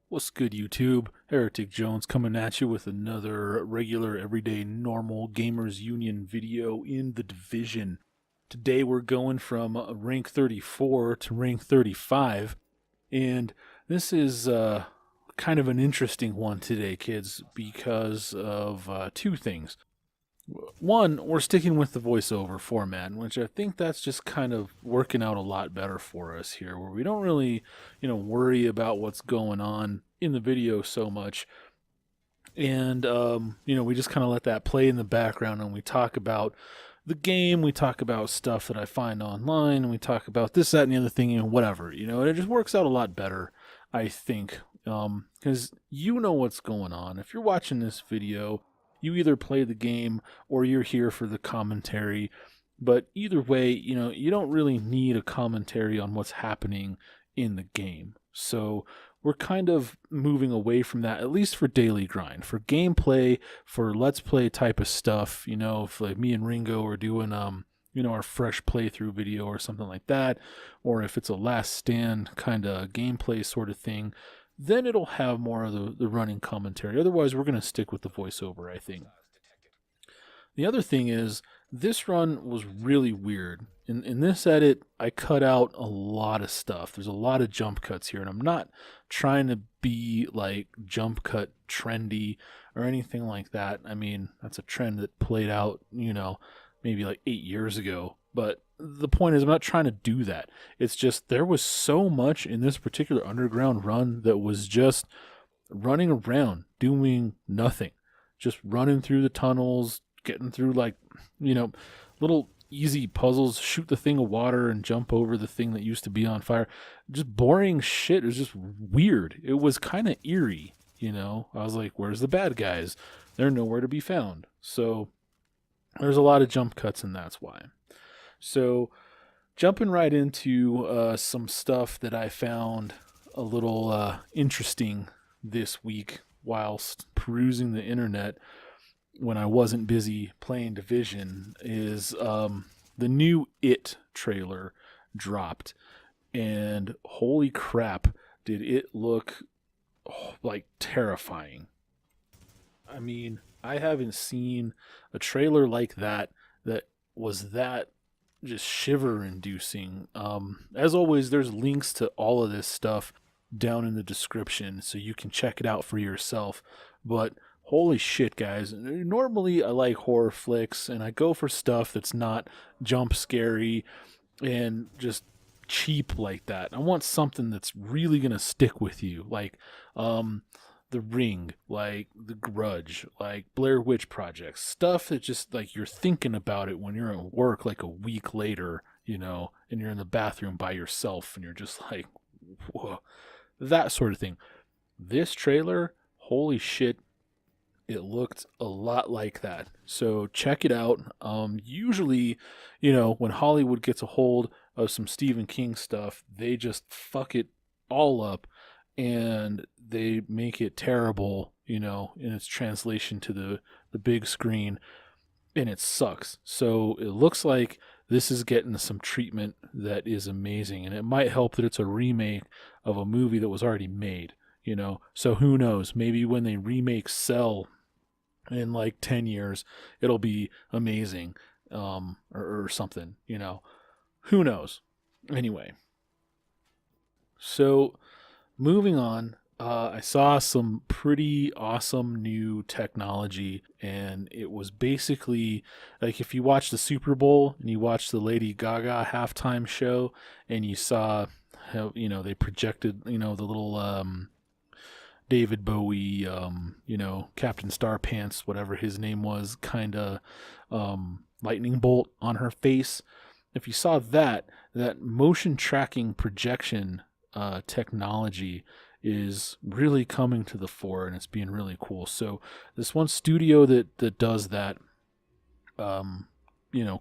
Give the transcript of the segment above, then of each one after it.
What's good, YouTube? Heretic Jones coming at you with another regular, everyday, normal Gamers Union video in the Division. Today we're going from rank 34 to rank 35, and this is kind of an interesting one today, kids, because of two things. One, we're sticking with the voiceover format, which I think that's just kind of working out a lot better for us here, where we don't really, worry about what's going on in the video so much. And, we just kind of let that play in the background, and we talk about the game, we talk about stuff that I find online, and we talk about this, that, and the other thing, and whatever, and it just works out a lot better, I think, because you know what's going on. If you're watching this video, you either play the game or you're here for the commentary. But either way, you don't really need a commentary on what's happening in the game. So we're kind of moving away from that, at least for daily grind. For gameplay, for let's play type of stuff, if like me and Ringo are doing our fresh playthrough video or something like that, or if it's a last stand kind of gameplay sort of thing, then it'll have more of the running commentary. Otherwise, we're going to stick with the voiceover, I think. The other thing is, this run was really weird. In this edit, I cut out a lot of stuff. There's a lot of jump cuts here, and I'm not trying to be like jump cut trendy or anything like that. I mean, that's a trend that played out, maybe like 8 years ago. But the point is, I'm not trying to do that. It's just there was so much in this particular underground run that was just running around, doing nothing. Just running through the tunnels, getting through little easy puzzles, shoot the thing of water and jump over the thing that used to be on fire. Just boring shit. It was just weird. It was kind of eerie, I was like, where's the bad guys? They're nowhere to be found. So there's a lot of jump cuts, and that's why. So, jumping right into some stuff that I found a little interesting this week whilst perusing the internet when I wasn't busy playing Division is the new It trailer dropped. And holy crap, did it look like terrifying. I mean, I haven't seen a trailer like that was that just shiver-inducing. As always, there's links to all of this stuff down in the description, so you can check it out for yourself. But holy shit, guys. Normally, I like horror flicks, and I go for stuff that's not jump scary and just cheap like that. I want something that's really going to stick with you, like The Ring, like The Grudge, like Blair Witch Project, stuff that just like you're thinking about it when you're at work like a week later, and you're in the bathroom by yourself and you're just like, whoa, that sort of thing. This trailer, holy shit, it looked a lot like that. So check it out. Usually, when Hollywood gets a hold of some Stephen King stuff, they just fuck it all up and they make it terrible, in its translation to the big screen, and it sucks. So it looks like this is getting some treatment that is amazing, and it might help that it's a remake of a movie that was already made, So who knows? Maybe when they remake Cell in like 10 years, it'll be amazing, or something, Who knows? Anyway. So moving on, I saw some pretty awesome new technology, and it was basically like if you watch the Super Bowl and you watch the Lady Gaga halftime show and you saw how, they projected, the little David Bowie, Captain Starpants, whatever his name was, kind of lightning bolt on her face. If you saw that motion tracking projection technology is really coming to the fore, and it's being really cool. So this one studio that does that,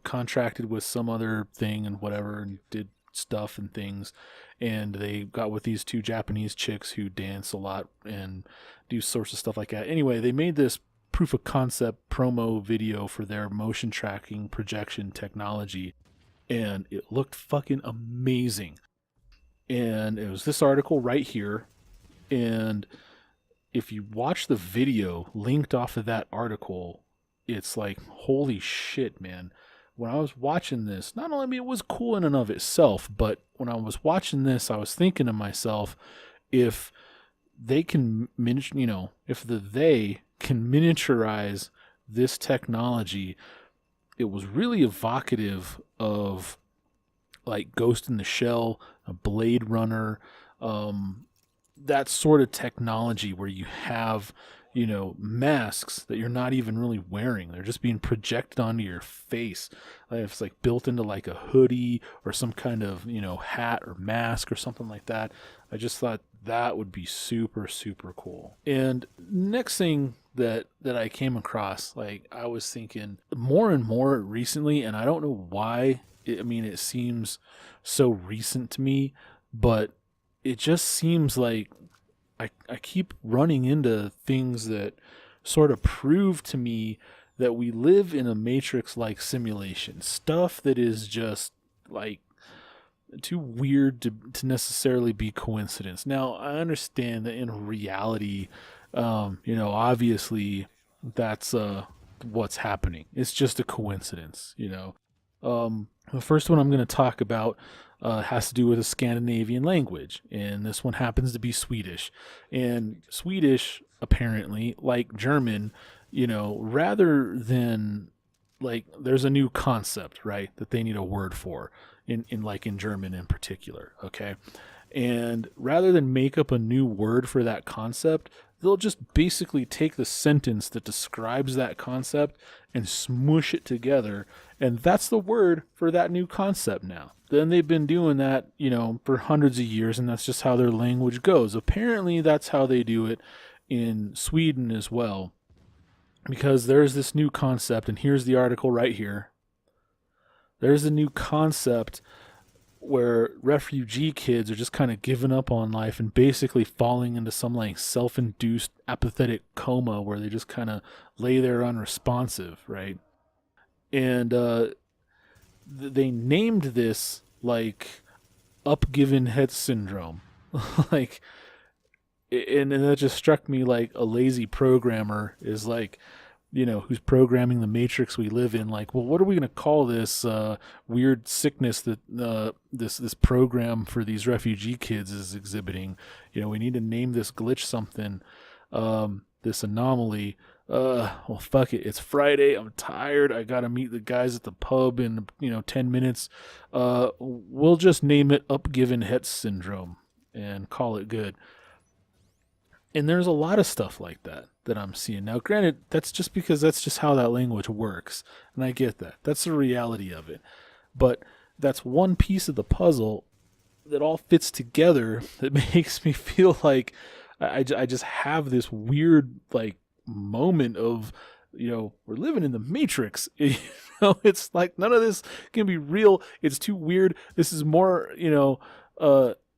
contracted with some other thing and whatever, and did stuff and things, and they got with these two Japanese chicks who dance a lot and do sorts of stuff like that. Anyway, they made this proof of concept promo video for their motion tracking projection technology, and it looked fucking amazing. And it was this article right here, and if you watch the video linked off of that article, it's like, holy shit, man. When I was watching this, not only, I mean, it was cool in and of itself, but when I was watching this, I was thinking to myself, if they can, if they can miniaturize this technology, it was really evocative of like Ghost in the Shell, a Blade Runner, that sort of technology where you have, masks that you're not even really wearing. They're just being projected onto your face. It's like built into like a hoodie or some kind of, hat or mask or something like that. I just thought that would be super, super cool. And next thing that I came across, like I was thinking more and more recently, and I don't know why, it seems so recent to me, but it just seems like I keep running into things that sort of prove to me that we live in a Matrix-like simulation. Stuff that is just like too weird to necessarily be coincidence. Now, I understand that in reality, obviously that's what's happening. It's just a coincidence, The first one I'm going to talk about has to do with a Scandinavian language, and this one happens to be Swedish. And Swedish, apparently, like German, rather than like, there's a new concept, right, that they need a word for in German in particular, okay? And rather than make up a new word for that concept, they'll just basically take the sentence that describes that concept and smush it together, and that's the word for that new concept now. Then they've been doing that, for hundreds of years, and that's just how their language goes. Apparently, that's how they do it in Sweden as well, because there's this new concept, and here's the article right here. There's a new concept where refugee kids are just kind of giving up on life and basically falling into some like self-induced apathetic coma where they just kind of lay there unresponsive, right? And they named this like Uppgivenhetssyndrom. Like, and that just struck me like a lazy programmer is like, who's programming the matrix we live in, like, well, what are we going to call this weird sickness that this program for these refugee kids is exhibiting? We need to name this glitch something, this anomaly. Well, fuck it. It's Friday. I'm tired. I got to meet the guys at the pub in, 10 minutes. We'll just name it Uppgivenhetssyndrom and call it good. And there's a lot of stuff like that I'm seeing. Now, granted, that's just because that's just how that language works. And I get that. That's the reality of it. But that's one piece of the puzzle that all fits together that makes me feel like I just have this weird, like, moment of, we're living in the Matrix. It's like none of this can be real. It's too weird. This is more,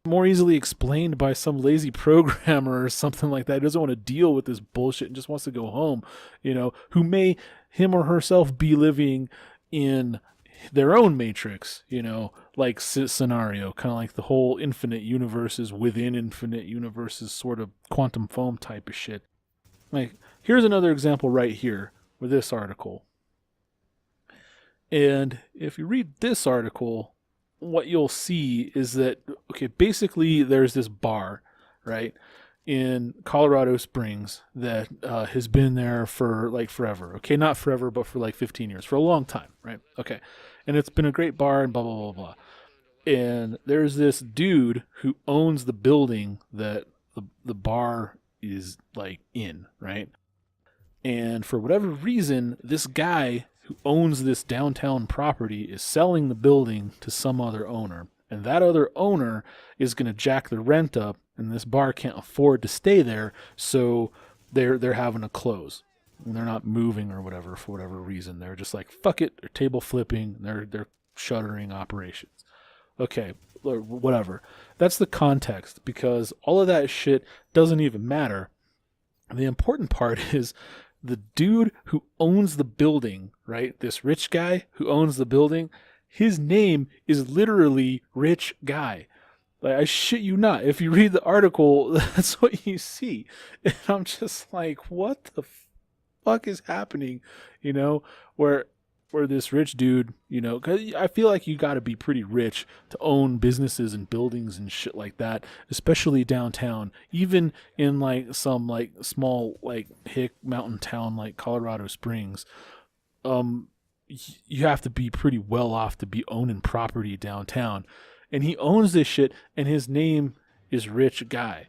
more easily explained by some lazy programmer or something like that. He doesn't want to deal with this bullshit and just wants to go home, who may him or herself be living in their own matrix, like scenario, kind of like the whole infinite universes within infinite universes sort of quantum foam type of shit. Like, here's another example right here with this article. And if you read this article, what you'll see is that, okay, basically there's this bar, right, in Colorado Springs that has been there for like forever. Okay, not forever, but for like 15 years, for a long time, right? Okay, and it's been a great bar and blah, blah, blah, blah. And there's this dude who owns the building that the bar is like in, right? And for whatever reason, this guy who owns this downtown property is selling the building to some other owner. And that other owner is going to jack the rent up, and this bar can't afford to stay there, so they're having to close. And they're not moving or whatever for whatever reason. They're just like, fuck it, they're table flipping, they're shuttering operations. Okay, whatever. That's the context, because all of that shit doesn't even matter. The important part is the dude who owns the building, right? This rich guy who owns the building, his name is literally Rich Guy. Like, I shit you not. If you read the article, that's what you see. And I'm just like, what the fuck is happening? You know, where this rich dude, you know, because I feel like you got to be pretty rich to own businesses and buildings and shit like that, especially downtown. Even in like some like small like hick mountain town like Colorado Springs, you have to be pretty well off to be owning property downtown. And he owns this shit, and his name is Rich Guy.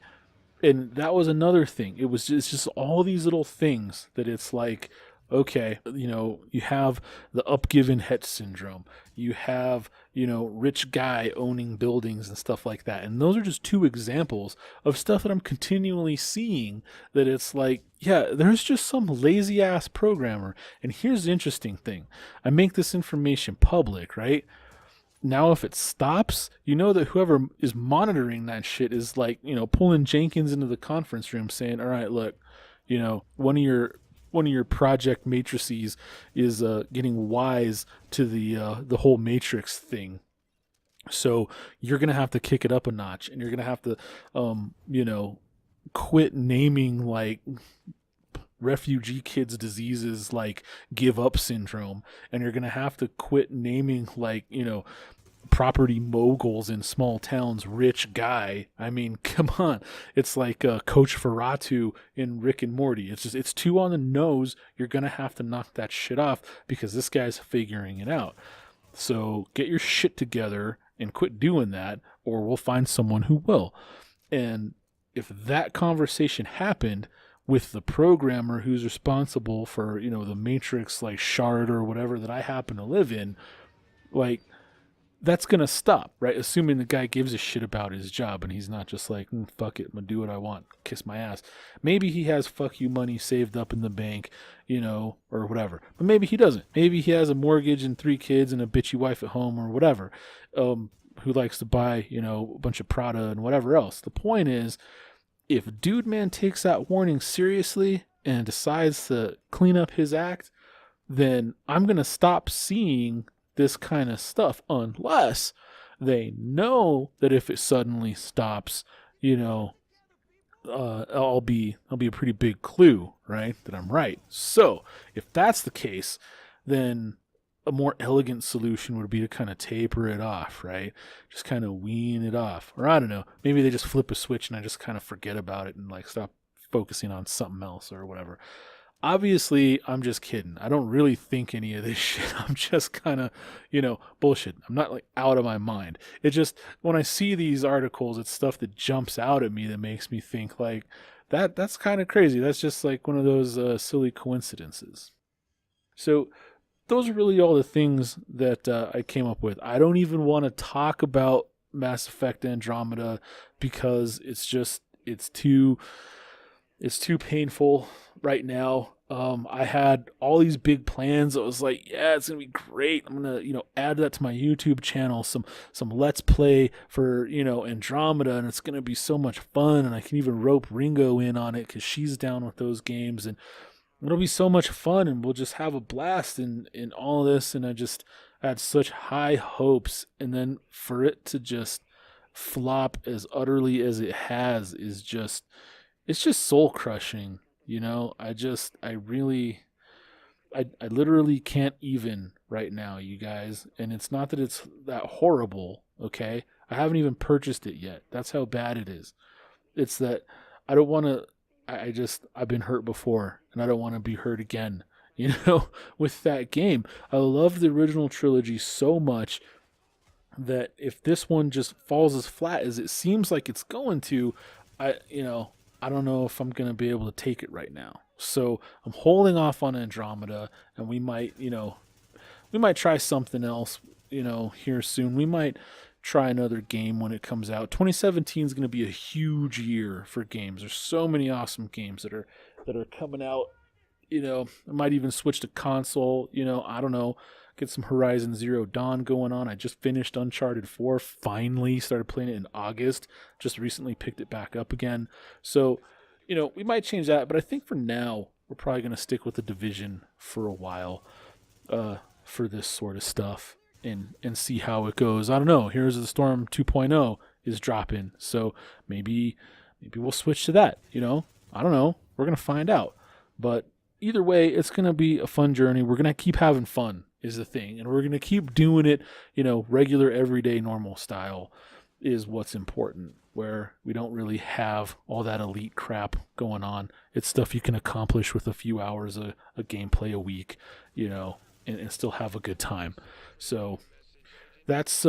And that was another thing. It's just all these little things that it's like, okay, you know, you have the Uppgivenhetssyndrom. You have, you know, Rich Guy owning buildings and stuff like that. And those are just two examples of stuff that I'm continually seeing that it's like, yeah, there's just some lazy ass programmer. And here's the interesting thing. I make this information public, right? Now, if it stops, you know that whoever is monitoring that shit is like, you know, pulling Jenkins into the conference room saying, all right, look, you know, one of your project matrices is getting wise to the whole matrix thing. So you're going to have to kick it up a notch, and you're going to have to, you know, quit naming like refugee kids diseases like give up syndrome, and you're going to have to quit naming like, you know, property moguls in small towns Rich Guy. I mean, come on. It's like Coach Ferratu in Rick and Morty. It's too on the nose. You're going to have to knock that shit off because this guy's figuring it out. So get your shit together and quit doing that, or we'll find someone who will. And if that conversation happened with the programmer who's responsible for, you know, the matrix like shard or whatever that I happen to live in, like, that's going to stop, right? Assuming the guy gives a shit about his job and he's not just like, fuck it, I'm going to do what I want, kiss my ass. Maybe he has fuck you money saved up in the bank, you know, or whatever. But maybe he doesn't. Maybe he has a mortgage and 3 kids and a bitchy wife at home or whatever, who likes to buy, you know, a bunch of Prada and whatever else. The point is, if Dude Man takes that warning seriously and decides to clean up his act, then I'm going to stop seeing this kind of stuff unless they know that if it suddenly stops, you know, I'll be a pretty big clue, right? That I'm right. So if that's the case, then a more elegant solution would be to kind of taper it off, right? Just kind of wean it off. Or I don't know, maybe they just flip a switch and I just kind of forget about it and like stop focusing on something else or whatever. Obviously, I'm just kidding. I don't really think any of this shit. I'm just kind of, you know, bullshit. I'm not like out of my mind. It just, when I see these articles, it's stuff that jumps out at me that makes me think like, that's kind of crazy. That's just like one of those silly coincidences. So those are really all the things that I came up with. I don't even want to talk about Mass Effect Andromeda because it's too painful right now. I had all these big plans. I was like, yeah, it's gonna be great. I'm gonna, you know, add that to my YouTube channel, some Let's Play for, you know, Andromeda, and it's gonna be so much fun. And I can even rope Ringo in on it because she's down with those games, and it'll be so much fun, and we'll just have a blast in all of this. And I had such high hopes, and then for it to just flop as utterly as it has is just, it's just soul crushing, you know. I literally can't even right now, you guys. And it's not that it's that horrible, okay? I haven't even purchased it yet. That's how bad it is. It's that I don't want to, I've been hurt before and I don't want to be hurt again, you know, with that game. I love the original trilogy so much that if this one just falls as flat as it seems like it's going to, I don't know if I'm going to be able to take it right now. So I'm holding off on Andromeda, and we might try something else, you know, here soon. We might try another game when it comes out. 2017 is going to be a huge year for games. There's so many awesome games that are coming out. You know, I might even switch to console, you know, I don't know. Get some Horizon Zero Dawn going on. I just finished Uncharted 4. Finally started playing it in August. Just recently picked it back up again. So, you know, we might change that. But I think for now, we're probably going to stick with the division for a while for this sort of stuff and see how it goes. I don't know. Here's the Storm 2.0 is dropping, so maybe we'll switch to that. I don't know. We're going to find out. But either way, it's going to be a fun journey. We're going to keep having fun is the thing, and we're going to keep doing it, regular, everyday, normal style is what's important, where we don't really have all that elite crap going on. It's stuff you can accomplish with a few hours of gameplay a week, and still have a good time. So that's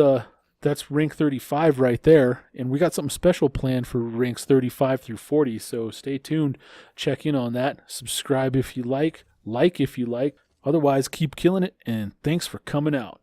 rank 35 right there, and we got something special planned for ranks 35 through 40, so stay tuned, check in on that, subscribe if you like if you like. Otherwise, keep killing it, and thanks for coming out.